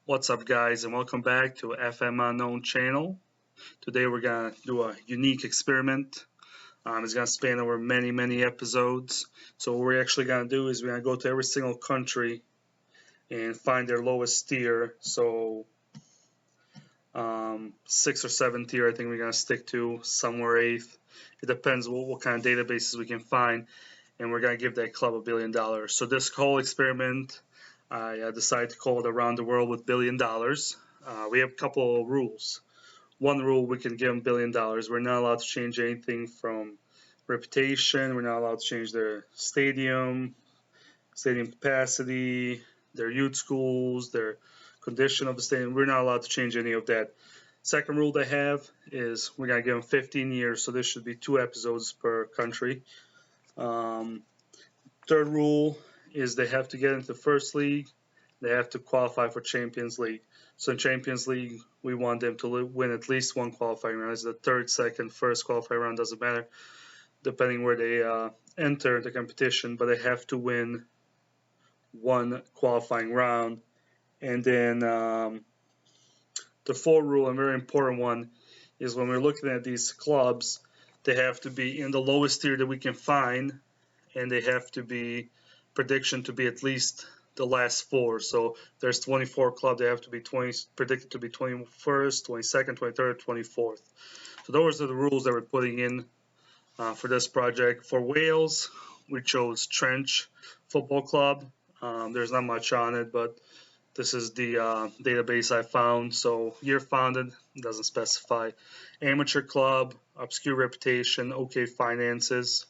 What's up, guys, and welcome back to FM Unknown channel. Today we're gonna do a unique experiment. It's gonna span over many episodes. So what we're actually gonna do is we're gonna go to every single country and find their lowest tier. So 6th or 7th tier, I think we're gonna stick to somewhere 8th. It depends what kind of databases we can find, and we're gonna give that club $1 billion. So this whole experiment, I decided to call it Around the World with $1 billion. We have a couple of rules. One rule, we can give them $1 billion. We're not allowed to change anything from reputation. We're not allowed to change their stadium capacity, their youth schools, their condition of the stadium. We're not allowed to change any of that. Second rule they have is we're going to give them 15 years, so this should be 2 episodes per country. Third rule is they have to get into the first league. They have to qualify for Champions League. So in Champions League, we want them to win at least one qualifying round. It's the third, second, first qualifying round, doesn't matter, depending where they enter the competition, but they have to win one qualifying round. And then the fourth rule, a very important one, is when we're looking at these clubs, they have to be in the lowest tier that we can find, and they have to be prediction to be at least the last 4. So there's 24 clubs, they have to be predicted to be 21st, 22nd, 23rd, 24th. So those are the rules that we're putting in for this project. For Wales, we chose Tranch Football Club. There's not much on it, but this is the database I found. So year founded, doesn't specify. Amateur club, obscure reputation, okay finances.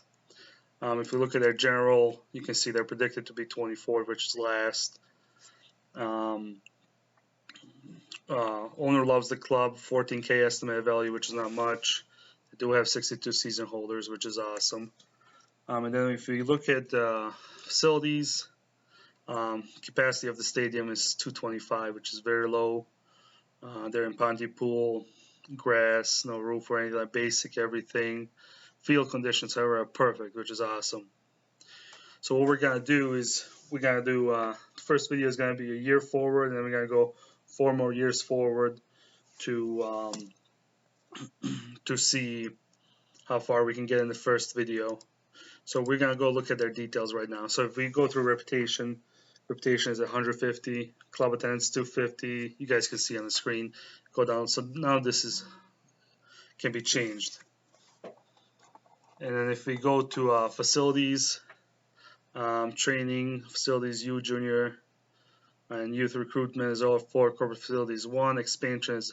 If we look at their general, you can see they're predicted to be 24th, which is last. Owner loves the club, 14K estimated value, which is not much. They do have 62 season holders, which is awesome. And then if we look at facilities, capacity of the stadium is 225, which is very low. They're in Pontypool, grass, no roof or anything, like basic everything. Field conditions, however, are perfect, which is awesome. So what we're going to do is we're going to do, the first video is going to be a year forward, and then we're going to go 4 more years forward to see how far we can get in the first video. So we're going to go look at their details right now. So if we go through reputation is 150, club attendance 250. You guys can see on the screen. Go down. So now this can be changed. And then if we go to facilities, training, facilities, youth, junior, and youth recruitment is all 4 corporate facilities. 1 expansion is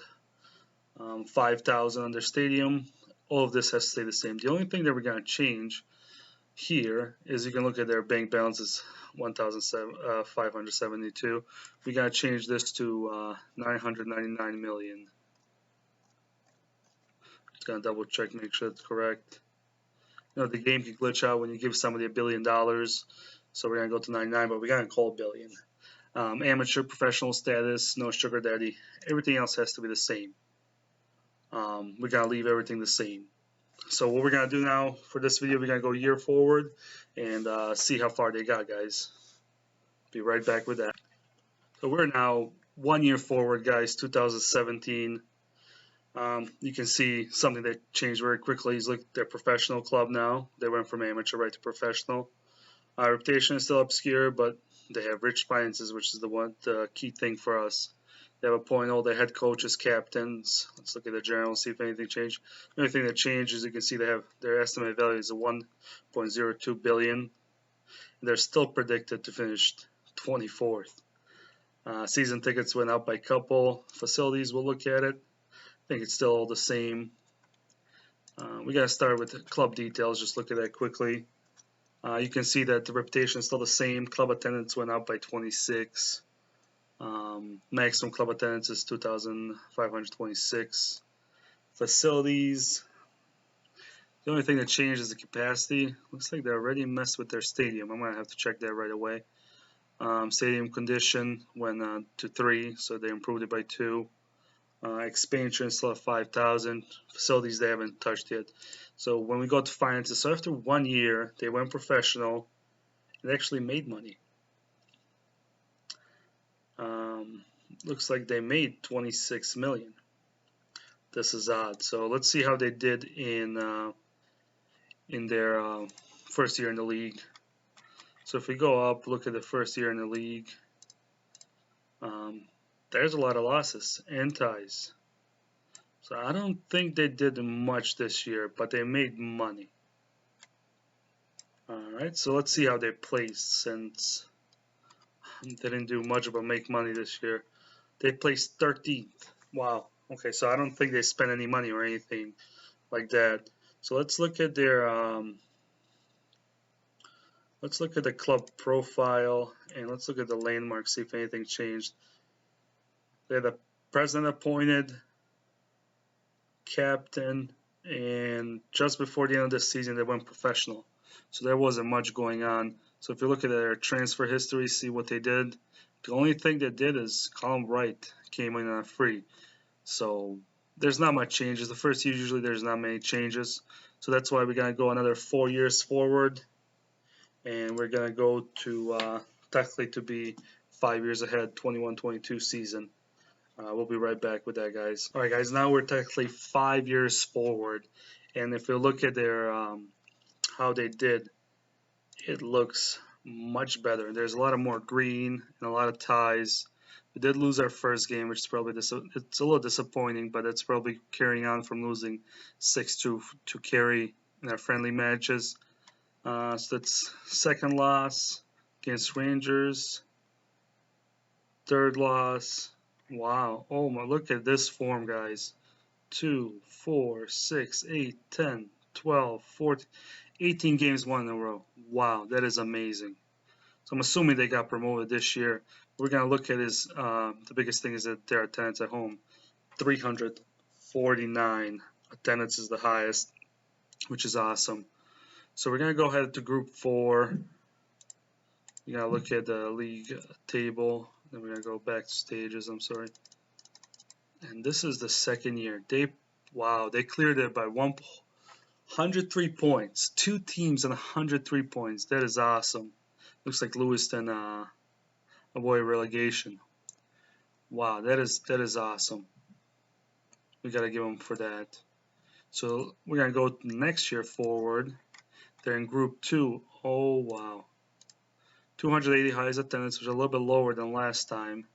5,000 under stadium. All of this has to stay the same. The only thing that we're going to change here is you can look at their bank balance is 1,572. We got to change this to 999 million. Just gonna double check, make sure it's correct. You know, the game can glitch out when you give somebody $1 billion, so we're gonna go to 99, but we gotta call billion. Amateur, professional status, no sugar daddy. Everything else has to be the same. We gotta leave everything the same. So what we're going to do now for this video, we're going to go year forward and see how far they got, guys. Be right back with that. So we're now 1 year forward, guys, 2017. You can see something that changed very quickly is look at their professional club now. They went from amateur right to professional. Reputation is still obscure, but they have rich finances, which is the key thing for us. They have appointed all their head coaches, captains. Let's look at the general and see if anything changed. The only thing that changed is you can see they have their estimated value is 1.02 billion. And they're still predicted to finish 24th. Season tickets went up by a couple. Facilities, we'll look at it. I think it's still all the same. We got to start with the club details. Just look at that quickly. You can see that the reputation is still the same. Club attendance went up by 26. Maximum club attendance is 2,526. Facilities. The only thing that changed is the capacity. Looks like they already messed with their stadium. I'm going to have to check that right away. Stadium condition went to 3, so they improved it by 2. Expansion still at 5,000. Facilities they haven't touched yet. So when we go to finances, so after 1 year, they went professional and actually made money. looks like they made 26 million. This is odd. So let's see how they did in their first year in the league. So if we go up, look at the first year in the league. There's a lot of losses and ties. So I don't think they did much this year, but they made money. Alright, so let's see how they placed, since they didn't do much but make money this year. They placed 13th. Wow. Okay, so I don't think they spent any money or anything like that. So let's look at their let's look at the club profile, and let's look at the landmarks, see if anything changed. They had a president appointed, captain, and just before the end of the season they went professional. So there wasn't much going on. So if you look at their transfer history, see what they did. The only thing they did is Colin Wright came in on free. So there's not much changes. The first year usually there's not many changes. So that's why we're going to go another 4 years forward. And we're going to go to technically to be 5 years ahead, 21-22 season. We'll be right back with that, guys. All right, guys, now we're technically 5 years forward. And if you look at their how they did, it looks much better. There's a lot of more green and a lot of ties. We did lose our first game, which is probably it's a little disappointing, but it's probably carrying on from losing 6-2 to Kerry in our friendly matches. So that's second loss against Rangers, third loss. Wow. Oh my, look at this form, guys. 2, 4, 6, 8, 10, 12, 14, 18 games won in a row. Wow, that is amazing. So I'm assuming they got promoted this year. We're going to look at his, the biggest thing is that their attendance at home. 349 attendance is the highest, which is awesome. So we're going to go ahead to Group 4. You got to look at the league table. Then we're going to go back to stages, I'm sorry. And this is the second year. Wow, they cleared it by 103 points. 2 teams and 103 points. That is awesome. Looks like Lewiston avoid relegation. Wow, that is awesome. We got to give them for that. So we're going to go next year forward. They're in Group 2. Oh, wow. 280 highest attendance, which is a little bit lower than last time.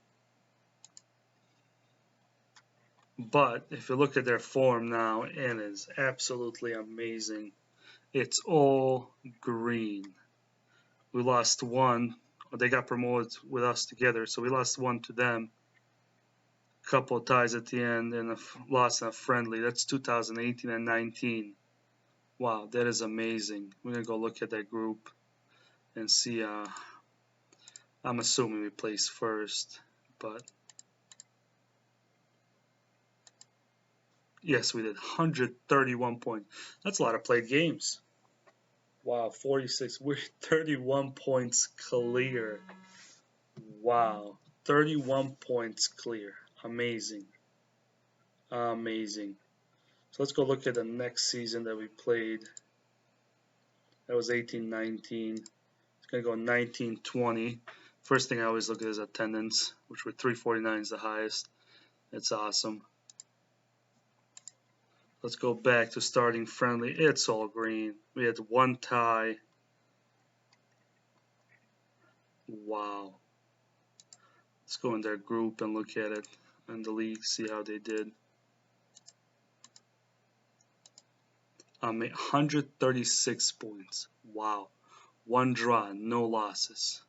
But if you look at their form now, it is absolutely amazing. It's all green. We lost 1. They got promoted with us together, so we lost 1 to them. Couple of ties at the end and a loss in a friendly. That's 2018 and 19. Wow, that is amazing. We're going to go look at that group and see. I'm assuming we placed first, but yes, we did. 131 points. That's a lot of played games. Wow, 46. We're 31 points clear. Wow, 31 points clear. Amazing. Amazing. So let's go look at the next season that we played. That was 18-19. It's going to go 19-20. First thing I always look at is attendance, which were 349 is the highest. It's awesome. Let's go back to starting friendly. It's all green. We had 1 tie. Wow. Let's go in their group and look at it in the league, see how they did. 136 points. Wow. 1 draw, no losses.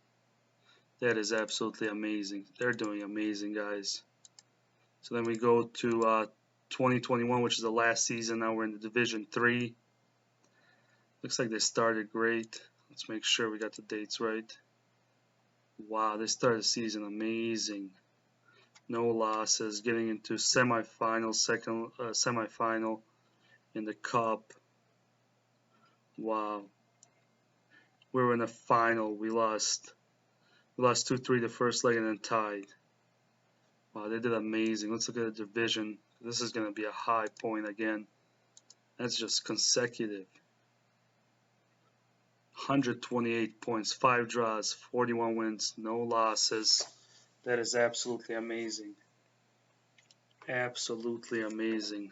That is absolutely amazing. They're doing amazing, guys. So then we go to 2021, which is the last season. Now we're in the Division 3. Looks like they started great. Let's make sure we got the dates right. Wow, they started the season amazing. No losses, getting into semifinal, semifinal in the cup. Wow. We were in the final. We lost 2-3 the first leg and then tied. Wow, they did amazing. Let's look at the division. This is going to be a high point again. That's just consecutive. 128 points, 5 draws, 41 wins, no losses. That is absolutely amazing. Absolutely amazing.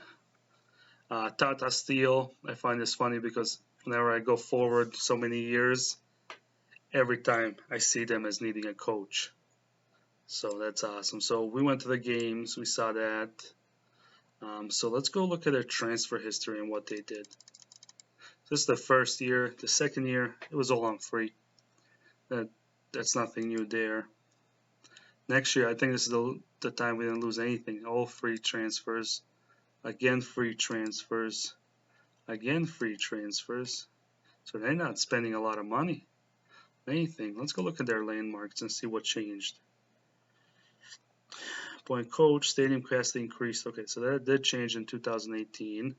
Tata Steel, I find this funny because whenever I go forward so many years, every time I see them as needing a coach. So that's awesome. So we went to the games, we saw that. So let's go look at their transfer history and what they did. This is the first year. The second year, it was all on free. That's nothing new there. Next year, I think this is the time we didn't lose anything. All free transfers. Again, free transfers. Again, free transfers. So they're not spending a lot of money. Anything. Let's go look at their landmarks and see what changed. Point coach, stadium capacity increased. Okay, so that did change in 2018.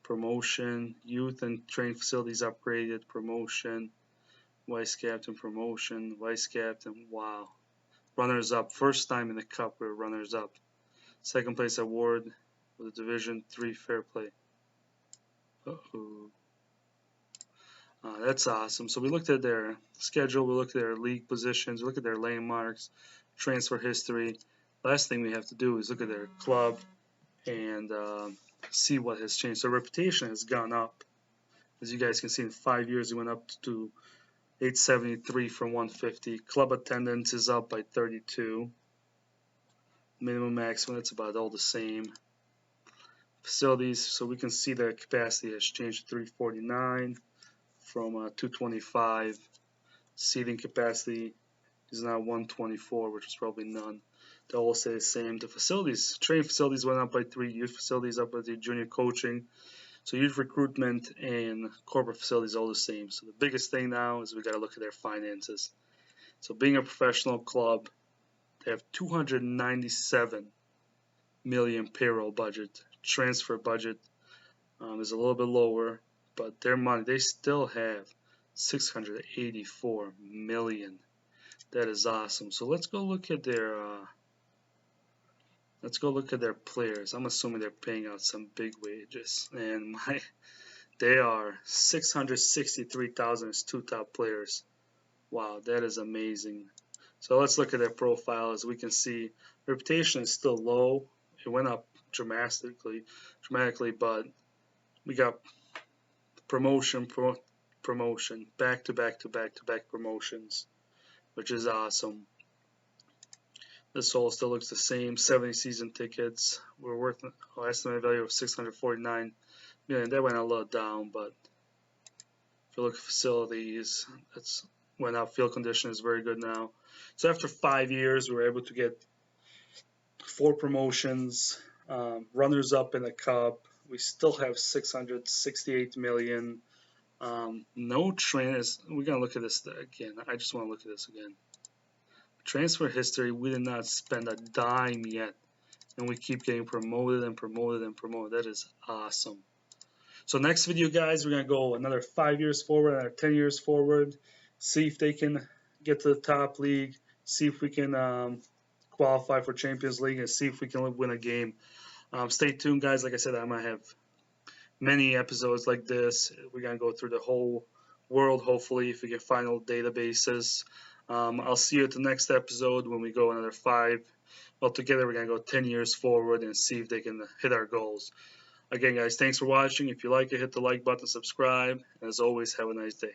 Promotion, youth and training facilities upgraded. Promotion, vice captain promotion, vice captain. Wow. Runners up. First time in the cup we're runners up. Second place award with the Division 3 fair play. That's awesome. So we looked at their schedule, we looked at their league positions, we looked at their landmarks, transfer history. Last thing we have to do is look at their club and see what has changed. So reputation has gone up. As you guys can see, in 5 years, it went up to 873 from 150. Club attendance is up by 32. Minimum, maximum, it's about all the same. Facilities, so we can see the capacity has changed to 349 from 225. Seating capacity is now 124, which is probably none. They all stay the same. The facilities, training facilities went up by 3, youth facilities up by 3, junior coaching. So youth recruitment and corporate facilities all the same. So the biggest thing now is we got to look at their finances. So being a professional club, they have 297 million payroll budget. Transfer budget is a little bit lower, but their money, they still have 684 million. That is awesome. So let's go look at their players. I'm assuming they're paying out some big wages, and they are 663,000 as 2 top players. Wow, that is amazing. So let's look at their profile. As we can see, reputation is still low. It went up dramatically, but we got promotion, back to back promotions, which is awesome. This all still looks the same. 70 season tickets. We're worth an estimated value of 649 million. That went a little down, but if you look at facilities, that's went up. Field condition is very good now. So after 5 years, we were able to get 4 promotions, runners up in the cup. We still have 668 million. No trans. We're gonna look at this again. I just want to look at this again. Transfer history. We did not spend a dime yet, and we keep getting promoted and promoted and promoted. That is awesome. So next video, guys, we're gonna go another 5 years forward, another 10 years forward. See if they can get to the top league. See if we can qualify for Champions League, and see if we can win a game. Stay tuned, guys. Like I said, I might have many episodes like this. We're going to go through the whole world, hopefully, if we get final databases. I'll see you at the next episode when we go another 5. Altogether, we're going to go 10 years forward and see if they can hit our goals. Again, guys, thanks for watching. If you like it, hit the like button, subscribe. And as always, have a nice day.